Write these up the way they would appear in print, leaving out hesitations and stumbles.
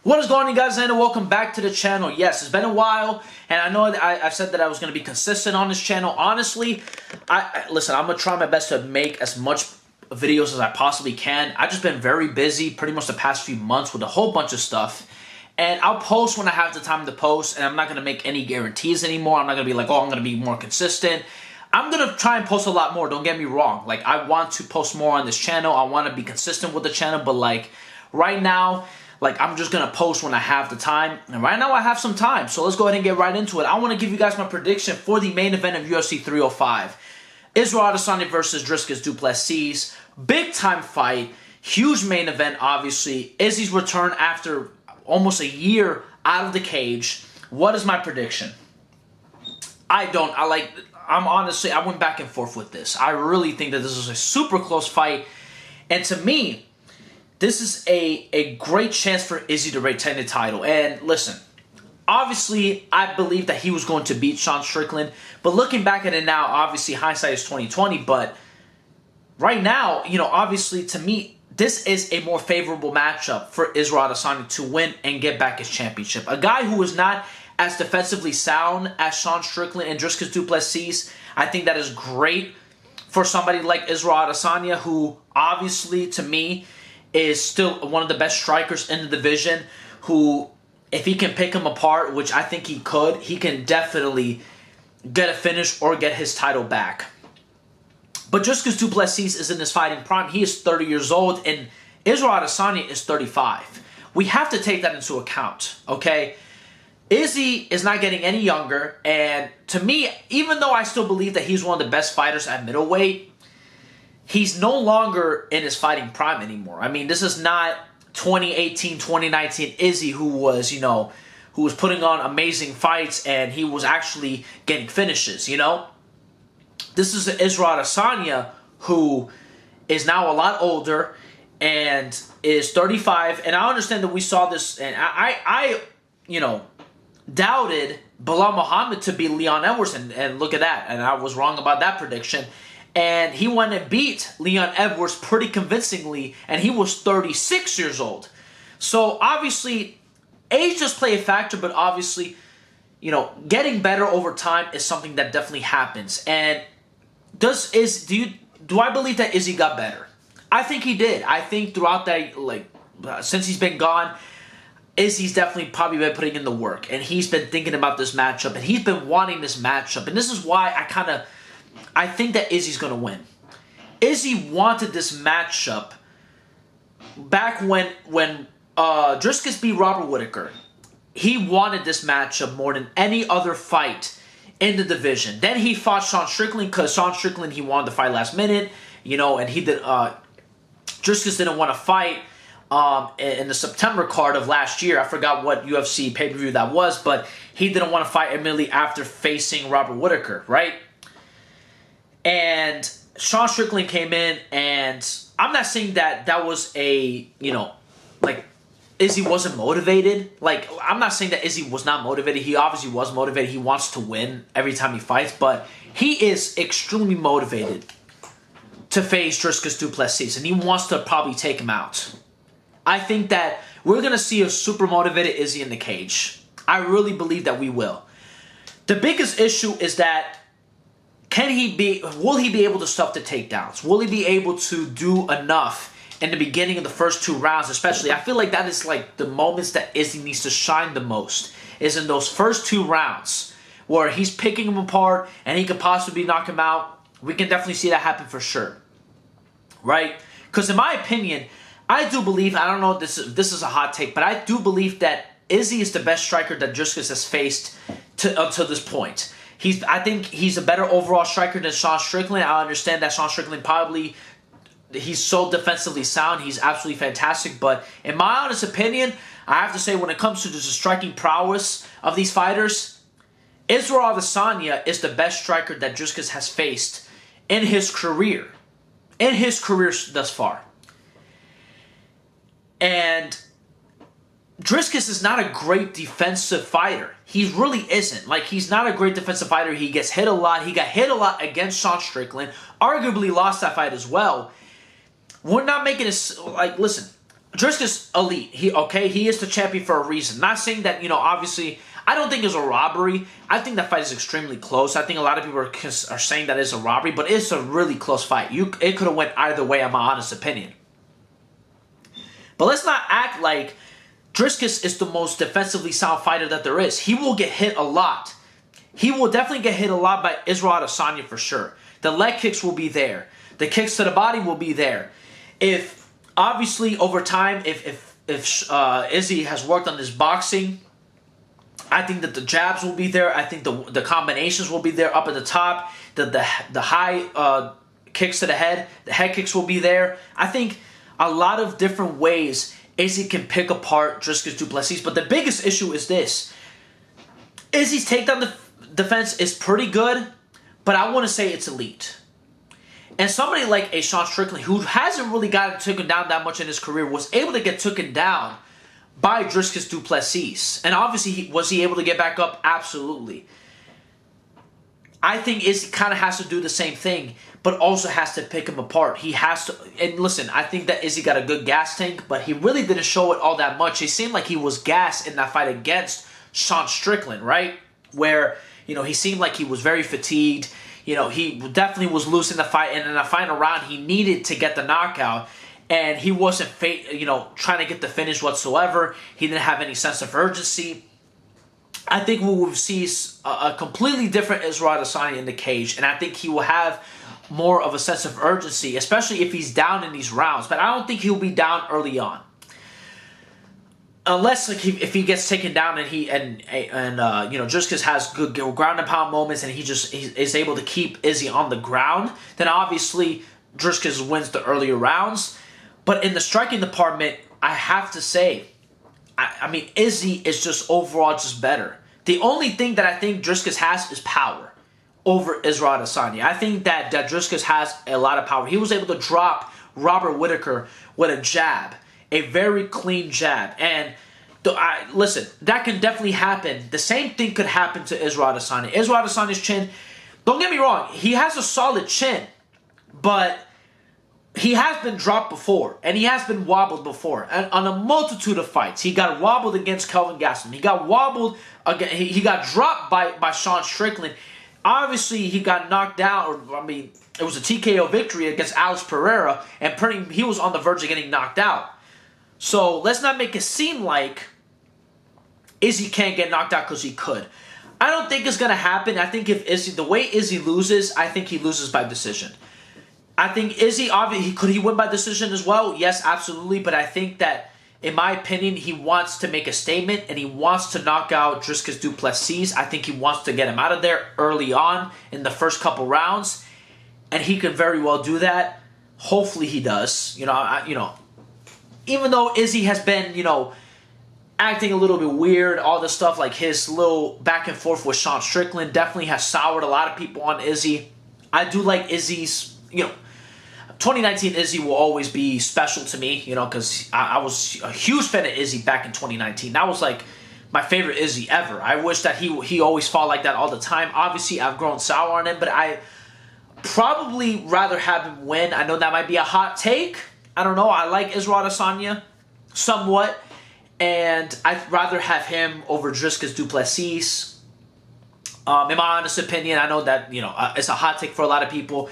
What is going on, guys, and welcome back to the channel. Yes, it's been a while, and I know that I've said that I was going to be consistent on this channel. Honestly, listen, I'm going to try my best to make as much videos as I possibly can. I've just been very busy pretty much the past few months with a whole bunch of stuff, and I'll post when I have the time to post, and I'm not going to make any guarantees anymore. I'm not going to be like, oh, I'm going to be more consistent. I'm going to try and post a lot more, don't get me wrong. Like, I want to post more on this channel. I want to be consistent with the channel, but like, right now, like, I'm just going to post when I have the time. And right now I have some time. So let's go ahead and get right into it. I want to give you guys my prediction for the main event of UFC 305. Israel Adesanya versus Driscus Du Plessis. Big time fight. Huge main event, obviously. Izzy's return after almost a year out of the cage. What is my prediction? I went back and forth with this. I really think that this is a super close fight. And to me, this is a great chance for Izzy to retain the title. And listen, obviously, I believe that he was going to beat Sean Strickland. But looking back at it now, obviously, hindsight is 20/20. But right now, obviously, to me, this is a more favorable matchup for Israel Adesanya to win and get back his championship. A guy who is not as defensively sound as Sean Strickland and Driscus Du Plessis, I think that is great for somebody like Israel Adesanya, who obviously, to me, is still one of the best strikers in the division, who, if he can pick him apart, which I think he could, he can definitely get a finish or get his title back. But just because Du Plessis is in his fighting prime, he is 30 years old, and Israel Adesanya is 35. We have to take that into account, okay? Izzy is not getting any younger, and to me, even though I still believe that he's one of the best fighters at middleweight, he's no longer in his fighting prime anymore. I mean, this is not 2018, 2019 Izzy who was, who was putting on amazing fights and he was actually getting finishes, This is Israel Adesanya who is now a lot older and is 35. And I understand that we saw this, and I doubted Bilal Muhammad to beat Leon Edwards, and look at that. And I was wrong about that prediction. And he went and beat Leon Edwards pretty convincingly, and he was 36 years old. So, obviously, age does play a factor, but obviously, getting better over time is something that definitely happens. And do I believe that Izzy got better? I think he did. I think throughout that, since he's been gone, Izzy's definitely probably been putting in the work, and he's been thinking about this matchup, and he's been wanting this matchup. And this is why I think that Izzy's going to win. Izzy wanted this matchup back when Driscus beat Robert Whittaker. He wanted this matchup more than any other fight in the division. Then he fought Sean Strickland because Sean Strickland, he wanted to fight last minute, and he did. Driscus didn't want to fight in the September card of last year. I forgot what UFC pay-per-view that was, but he didn't want to fight immediately after facing Robert Whittaker, right? And Sean Strickland came in, and I'm not saying that was Izzy wasn't motivated. I'm not saying that Izzy was not motivated. He obviously was motivated. He wants to win every time he fights, but he is extremely motivated to face Driscus Du Plessis, and he wants to probably take him out. I think that we're going to see a super motivated Izzy in the cage. I really believe that we will. The biggest issue is that will he be able to stuff the takedowns? Will he be able to do enough in the beginning of the first two rounds, especially? I feel like that is the moments that Izzy needs to shine the most, is in those first two rounds where he's picking him apart and he could possibly knock him out. We can definitely see that happen for sure, right? Because in my opinion, I do believe, I don't know if this is a hot take, but I do believe that Izzy is the best striker that Driscus has faced up to this point. I think he's a better overall striker than Sean Strickland. I understand that Sean Strickland he's so defensively sound. He's absolutely fantastic. But in my honest opinion, I have to say, when it comes to just the striking prowess of these fighters, Israel Adesanya is the best striker that Driscus has faced in his career. In his career thus far. And Driscus is not a great defensive fighter. He really isn't. He's not a great defensive fighter. He gets hit a lot. He got hit a lot against Sean Strickland. Arguably lost that fight as well. We're not making this... listen, Driscus elite. He is the champion for a reason. Not saying that, obviously, I don't think it's a robbery. I think that fight is extremely close. I think a lot of people are saying that it's a robbery, but it's a really close fight. It could have went either way, in my honest opinion. But let's not act like Driscus is the most defensively sound fighter that there is. He will get hit a lot. He will definitely get hit a lot by Israel Adesanya for sure. The leg kicks will be there. The kicks to the body will be there. If, obviously, over time, if Izzy has worked on his boxing, I think that the jabs will be there. I think the combinations will be there up at the top. The high kicks to the head kicks will be there. I think a lot of different ways Izzy can pick apart Driscus Du Plessis. But the biggest issue is this. Izzy's takedown defense is pretty good, but I want to say it's elite. And somebody like a Sean Strickland, who hasn't really gotten taken down that much in his career, was able to get taken down by Driscus Du Plessis. And obviously, was he able to get back up? Absolutely. I think Izzy kind of has to do the same thing, but also has to pick him apart. He has to, and listen, I think that Izzy got a good gas tank, but he really didn't show it all that much. It seemed like he was gassed in that fight against Sean Strickland, right? Where, he seemed like he was very fatigued. He definitely was losing the fight, and in the final round, he needed to get the knockout, and he wasn't, trying to get the finish whatsoever. He didn't have any sense of urgency. I think we will see a completely different Israel Adesanya in the cage, and I think he will have more of a sense of urgency, especially if he's down in these rounds. But I don't think he'll be down early on, unless if he gets taken down and Driscus has good ground and pound moments and he is able to keep Izzy on the ground, then obviously Driscus wins the earlier rounds. But in the striking department, I have to say, I mean, Izzy is just overall just better. The only thing that I think Driscus has is power over Israel Adesanya. I think that Driscus has a lot of power. He was able to drop Robert Whittaker with a jab, a very clean jab. And listen, that can definitely happen. The same thing could happen to Israel Adesanya. Israel Adesanya's chin, don't get me wrong, he has a solid chin, but he has been dropped before, and he has been wobbled before, and on a multitude of fights. He got wobbled against Kelvin Gastelum. He got wobbled again. He got dropped by Sean Strickland. Obviously, he got knocked down, it was a TKO victory against Alex Pereira, and he was on the verge of getting knocked out. So let's not make it seem like Izzy can't get knocked out, because he could. I don't think it's going to happen. I think the way Izzy loses, I think he loses by decision. I think Izzy, obviously, could he win by decision as well? Yes, absolutely. But I think that, in my opinion, he wants to make a statement, and he wants to knock out Driscus Du Plessis. I think he wants to get him out of there early on in the first couple rounds, and he could very well do that. Hopefully he does. Even though Izzy has been, acting a little bit weird, all this stuff, like his little back and forth with Sean Strickland definitely has soured a lot of people on Izzy. I do like Izzy's, 2019 Izzy will always be special to me, because I was a huge fan of Izzy back in 2019. That was like my favorite Izzy ever. I wish that he always fought like that all the time. Obviously, I've grown sour on him, but I probably rather have him win. I know that might be a hot take. I don't know. I like Israel Adesanya somewhat, and I'd rather have him over Driscus Du Plessis. In my honest opinion, I know that it's a hot take for a lot of people.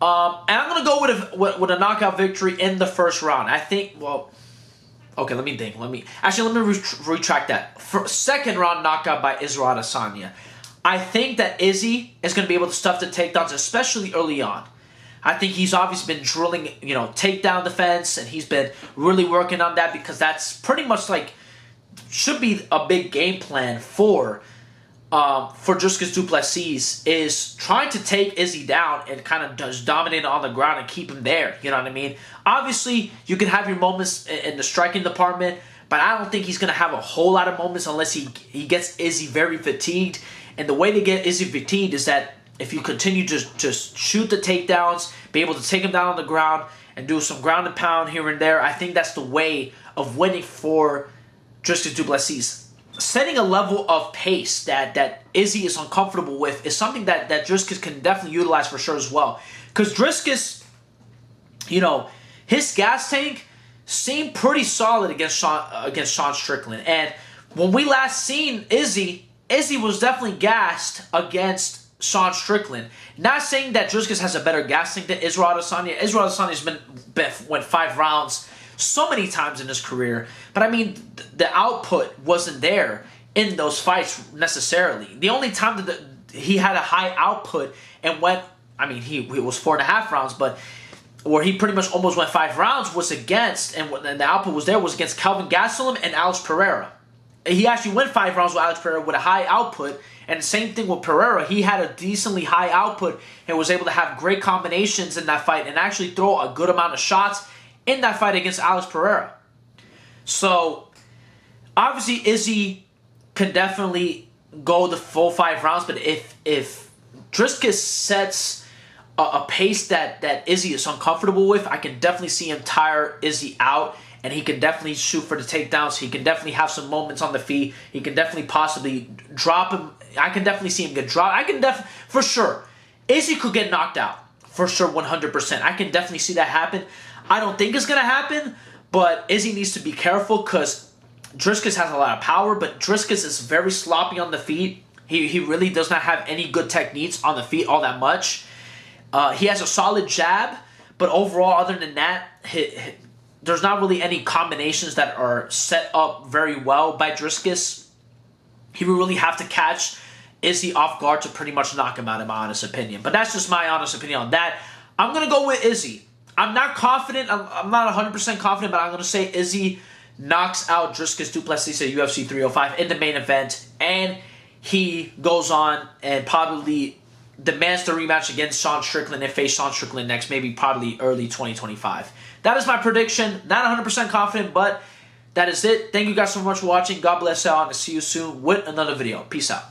And I'm going to go with a knockout victory in the first round. I think, okay, let me think. Let me retract that. Second round knockout by Israel Adesanya. I think that Izzy is going to be able to stuff the takedowns, especially early on. I think he's obviously been drilling, takedown defense, and he's been really working on that, because that's pretty much should be a big game plan for Driscus Du Plessis, is trying to take Izzy down and kind of just dominate on the ground and keep him there. You know what I mean? Obviously, you can have your moments in the striking department, but I don't think he's going to have a whole lot of moments unless he gets Izzy very fatigued. And the way to get Izzy fatigued is that if you continue to just shoot the takedowns, be able to take him down on the ground, and do some ground and pound here and there, I think that's the way of winning for Driscus Du Plessis. Setting a level of pace that Izzy is uncomfortable with is something that Driscus can definitely utilize for sure as well. Because Driscus, his gas tank seemed pretty solid against Sean Strickland. And when we last seen Izzy was definitely gassed against Sean Strickland. Not saying that Driscus has a better gassing than Israel Adesanya. Israel Adesanya's went 5 rounds so many times in his career. But I mean, the output wasn't there in those fights necessarily. The only time that he had a high output and went, I mean, he was 4.5 rounds, but where he pretty much almost went 5 rounds was against, and the output was there, was against Kelvin Gastelum and Alex Pereira. He actually went 5 rounds with Alex Pereira with a high output, and the same thing with Pereira. He had a decently high output and was able to have great combinations in that fight and actually throw a good amount of shots in that fight against Alex Pereira. So, obviously, Izzy can definitely go the full 5 rounds, but if Driscus sets a pace that Izzy is uncomfortable with, I can definitely see him tire Izzy out, and he can definitely shoot for the takedowns. He can definitely have some moments on the feet. He can definitely possibly drop him. I can definitely see him get dropped. For sure, Izzy could get knocked out. For sure, 100%. I can definitely see that happen. I don't think it's going to happen, but Izzy needs to be careful because Driscus has a lot of power, but Driscus is very sloppy on the feet. He really does not have any good techniques on the feet all that much. He has a solid jab, but overall, other than that, there's not really any combinations that are set up very well by Driscus. He would really have to catch Izzy off guard to pretty much knock him out, in my honest opinion. But that's just my honest opinion on that. I'm going to go with Izzy. I'm not confident. I'm not 100% confident, but I'm going to say Izzy knocks out Driscus Du Plessis at UFC 305 in the main event, and he goes on and probably demands the rematch against Sean Strickland and face Sean Strickland next, maybe probably early 2025. That is my prediction. Not 100% confident, but that is it. Thank you guys so much for watching. God bless y'all, and I'll see you soon with another video. Peace out.